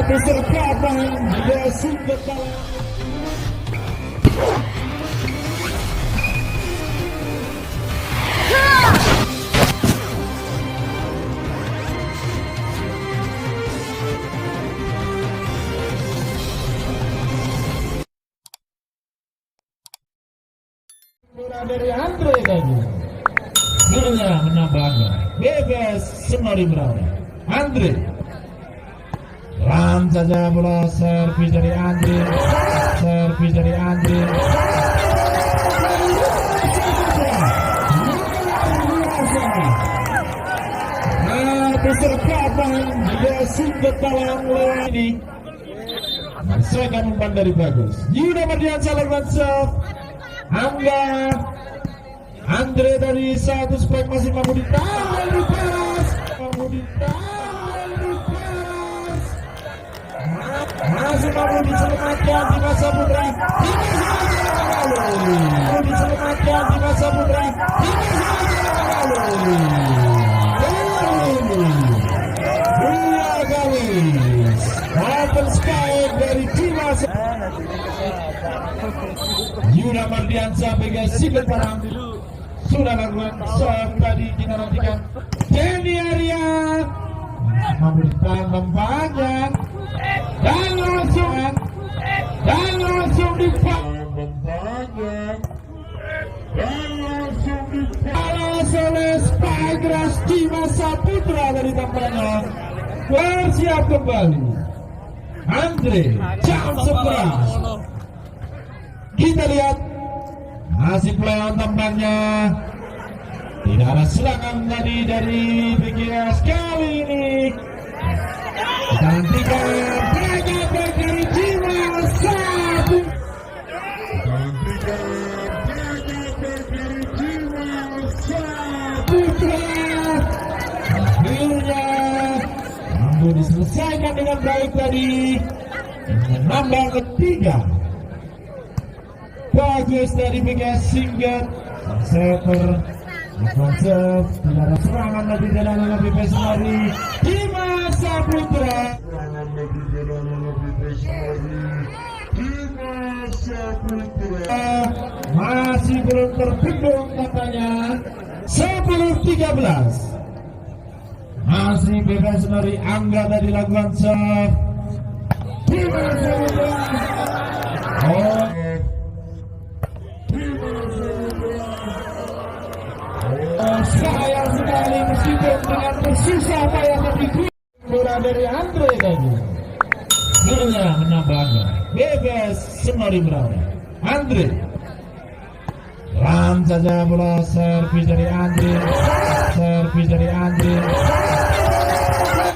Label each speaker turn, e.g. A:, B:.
A: Berserkapan dia sungguh dari Andre tadi dirinya menambahkan bebas semari berani Andre ram saja bola servis dari Andre berserkapan dia sungguh dalam lawan ini menyelesaikan umpan dari bagus Yuda Mardiansyah lakukan serve Andre dari satu spek masih mampu ditahan di paras masih mampu diselamatkan di masa putra dua kali open sky dari Dimas Yuda Mardiansyah pegang sikap parang sudah lakukan serve tadi kita nantikan Denny Arya memberikan banyak dan langsung dibalas oleh Spygras Dimas Saputra dari tampaknya bersiap kembali Andre jam sebelas kita lihat masih pelan tampaknya tidak ada serangan tadi dari BGS kali ini kita nantikan beragam dari Dimas Saputra akhirnya mampu diselesaikan dengan baik tadi dengan nambah ketiga bagus dari BGS Singkat setter serve tidak ada serangan lebih dalam lebih pesmari Dimas Saputra masih belum terbendung katanya 10-13 masih bebas dari Angga dari lakukan serve Dimas Saputra sayang sekali meskipun dengan bersusah payah tapi bola dari Andre tadi dirinya menambahkan bebas semari berani Andre ram saja bola servis dari Andre